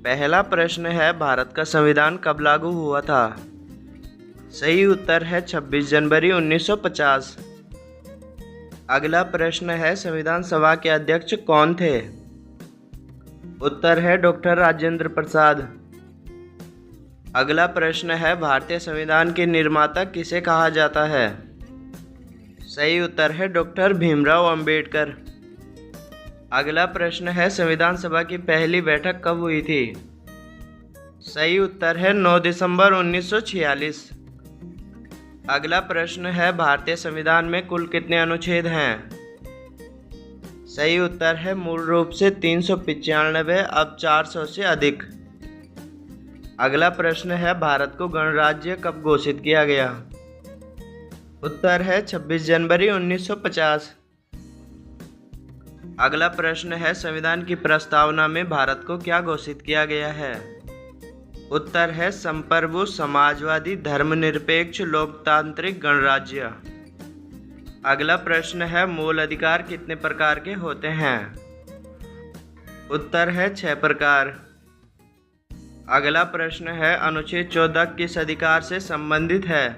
पहला प्रश्न है, भारत का संविधान कब लागू हुआ था? सही उत्तर है 26 जनवरी 1950। अगला प्रश्न है, संविधान सभा के अध्यक्ष कौन थे? उत्तर है डॉक्टर राजेंद्र प्रसाद। अगला प्रश्न है, भारतीय संविधान के निर्माता किसे कहा जाता है? सही उत्तर है डॉक्टर भीमराव अंबेडकर। अगला प्रश्न है, संविधान सभा की पहली बैठक कब हुई थी? सही उत्तर है 9 दिसंबर 1946। अगला प्रश्न है, भारतीय संविधान में कुल कितने अनुच्छेद हैं? सही उत्तर है मूल रूप से 395, अब 400 से अधिक। अगला प्रश्न है, भारत को गणराज्य कब घोषित किया गया? उत्तर है 26 जनवरी 1950। अगला प्रश्न है, संविधान की प्रस्तावना में भारत को क्या घोषित किया गया है? उत्तर है संप्रभु, समाजवादी, धर्मनिरपेक्ष, लोकतांत्रिक गणराज्य। अगला प्रश्न है, मूल अधिकार कितने प्रकार के होते हैं? उत्तर है 6 प्रकार। अगला प्रश्न है, अनुच्छेद 14 किस अधिकार से संबंधित है?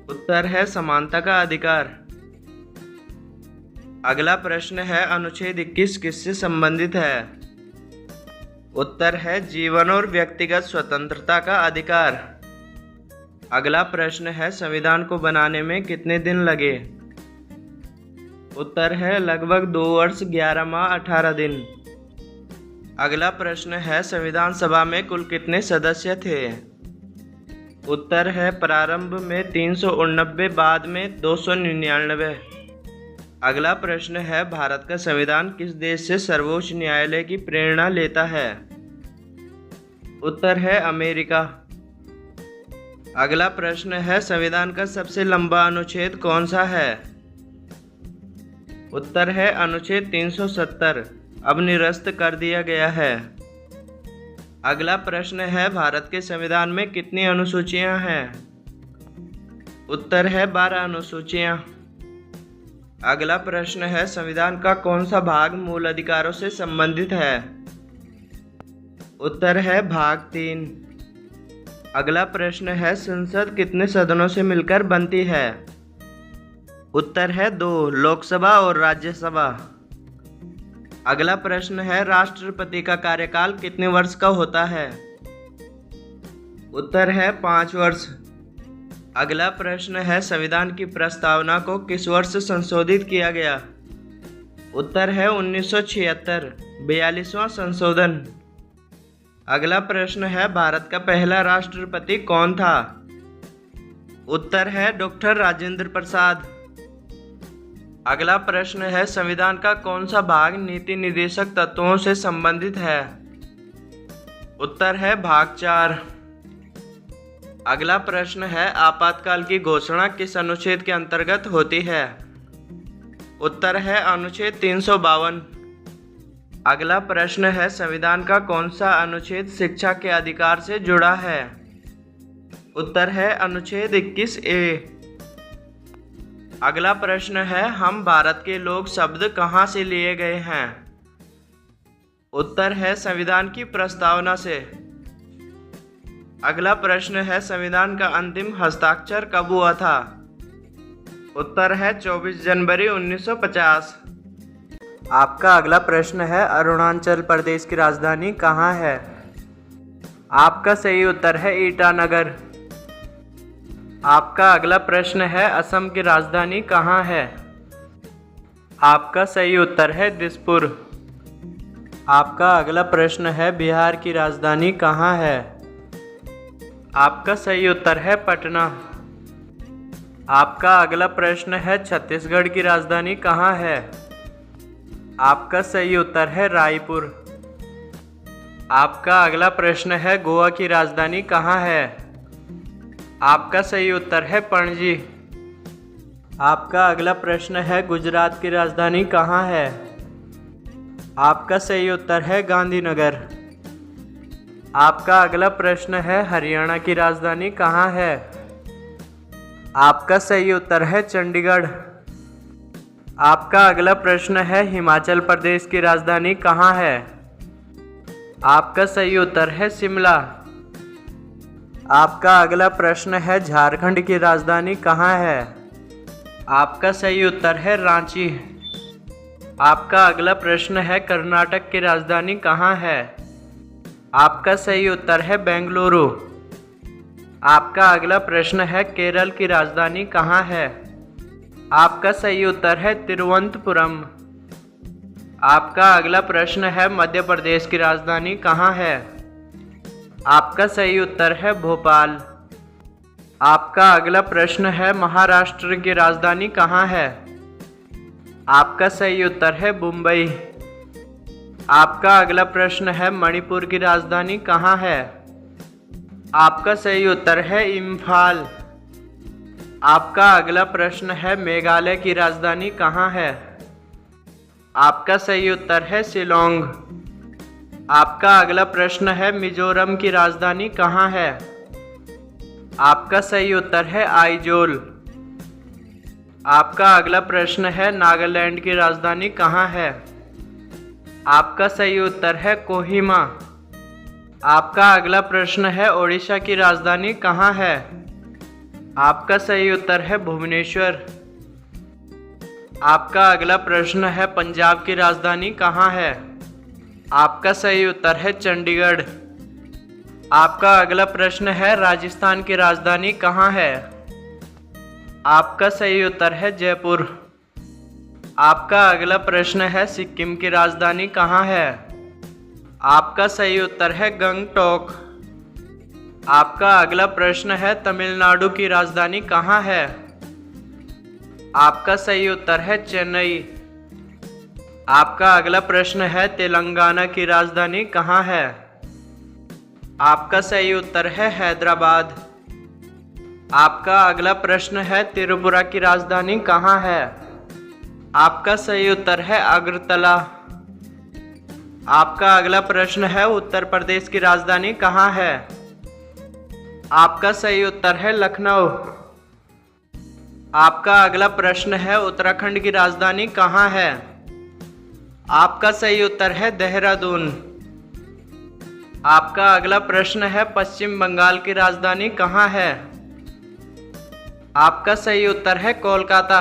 उत्तर है समानता का अधिकार। अगला प्रश्न है, अनुच्छेद 21 किससे संबंधित है? उत्तर है जीवन और व्यक्तिगत स्वतंत्रता का अधिकार। अगला प्रश्न है, संविधान को बनाने में कितने दिन लगे? उत्तर है लगभग 2 वर्ष 11 माह 18 दिन। अगला प्रश्न है, संविधान सभा में कुल कितने सदस्य थे? उत्तर है प्रारंभ में 389, बाद में 299। अगला प्रश्न है, भारत का संविधान किस देश से सर्वोच्च न्यायालय की प्रेरणा लेता है? उत्तर है अमेरिका। अगला प्रश्न है, संविधान का सबसे लंबा अनुच्छेद कौन सा है? उत्तर है अनुच्छेद 370, अब निरस्त कर दिया गया है। अगला प्रश्न है, भारत के संविधान में कितनी अनुसूचियां हैं? उत्तर है 12 अनुसूचियां। अगला प्रश्न है, संविधान का कौन सा भाग मूल अधिकारों से संबंधित है? उत्तर है भाग 3। अगला प्रश्न है, संसद कितने सदनों से मिलकर बनती है? उत्तर है 2, लोकसभा और राज्यसभा। अगला प्रश्न है, राष्ट्रपति का कार्यकाल कितने वर्ष का होता है? उत्तर है 5 वर्ष। अगला प्रश्न है, संविधान की प्रस्तावना को किस वर्ष संशोधित किया गया? उत्तर है 1976, 42वां संशोधन। अगला प्रश्न है, भारत का पहला राष्ट्रपति कौन था? उत्तर है डॉक्टर राजेंद्र प्रसाद। अगला प्रश्न है, संविधान का कौन सा भाग नीति निर्देशक तत्वों से संबंधित है? उत्तर है भाग 4। अगला प्रश्न है, आपातकाल की घोषणा किस अनुच्छेद के अंतर्गत होती है? उत्तर है अनुच्छेद 352। अगला प्रश्न है, संविधान का कौन सा अनुच्छेद शिक्षा के अधिकार से जुड़ा है? उत्तर है अनुच्छेद 21A। अगला प्रश्न है, हम भारत के लोग शब्द कहाँ से लिए गए हैं? उत्तर है संविधान की प्रस्तावना से। अगला प्रश्न है, संविधान का अंतिम हस्ताक्षर कब हुआ था? उत्तर है 24 जनवरी 1950। आपका अगला प्रश्न है, अरुणाचल प्रदेश की राजधानी कहाँ है? आपका सही उत्तर है ईटानगर। आपका अगला प्रश्न है, असम की राजधानी कहाँ है? आपका सही उत्तर है दिसपुर। आपका अगला प्रश्न है, बिहार की राजधानी कहाँ है? आपका सही उत्तर है पटना। आपका अगला प्रश्न है, छत्तीसगढ़ की राजधानी कहाँ है? आपका सही उत्तर है रायपुर। आपका अगला प्रश्न है, गोवा की राजधानी कहाँ है? आपका सही उत्तर है पणजी। आपका अगला प्रश्न है, गुजरात की राजधानी कहाँ है? आपका सही उत्तर है गांधीनगर। आपका अगला प्रश्न है, हरियाणा की राजधानी कहाँ है? आपका सही उत्तर है चंडीगढ़। आपका अगला प्रश्न है, हिमाचल प्रदेश की राजधानी कहाँ है? आपका सही उत्तर है शिमला। आपका अगला प्रश्न है झारखंड की राजधानी कहाँ है? आपका सही उत्तर है रांची। आपका अगला प्रश्न है कर्नाटक की राजधानी कहाँ है? आपका सही उत्तर है बेंगलुरु। आपका अगला प्रश्न है केरल की राजधानी कहाँ है? आपका सही उत्तर है तिरुवनंतपुरम। आपका अगला प्रश्न है मध्य प्रदेश की राजधानी कहाँ है? आपका सही उत्तर है भोपाल। आपका अगला प्रश्न है महाराष्ट्र की राजधानी कहाँ है? आपका सही उत्तर है मुंबई। आपका अगला प्रश्न है मणिपुर की राजधानी कहाँ है? आपका सही उत्तर है इम्फाल। आपका अगला प्रश्न है मेघालय की राजधानी कहाँ है? आपका सही उत्तर है शिलोंग। आपका अगला प्रश्न है मिजोरम की राजधानी कहाँ है? आपका सही उत्तर है आइजोल। आपका अगला प्रश्न है नागालैंड की राजधानी कहाँ है? आपका सही उत्तर है कोहिमा। आपका अगला प्रश्न है ओडिशा की राजधानी कहाँ है? आपका सही उत्तर है भुवनेश्वर। आपका अगला प्रश्न है पंजाब की राजधानी कहाँ है? आपका सही उत्तर है चंडीगढ़। आपका अगला प्रश्न है राजस्थान की राजधानी कहाँ है? आपका सही उत्तर है जयपुर। आपका अगला प्रश्न है सिक्किम की राजधानी कहाँ है? आपका सही उत्तर है गंगटोक। आपका अगला प्रश्न है तमिलनाडु की राजधानी कहाँ है? आपका सही उत्तर है चेन्नई। आपका अगला प्रश्न है तेलंगाना की राजधानी कहाँ है? आपका सही उत्तर है हैदराबाद। आपका अगला प्रश्न है त्रिपुरा की राजधानी कहाँ है? आपका सही उत्तर है अगरतला। आपका अगला प्रश्न है उत्तर प्रदेश की राजधानी कहाँ है? आपका सही उत्तर है लखनऊ। आपका अगला प्रश्न है उत्तराखंड की राजधानी कहाँ है? आपका सही उत्तर है देहरादून। आपका अगला प्रश्न है पश्चिम बंगाल की राजधानी कहाँ है? आपका सही उत्तर है कोलकाता।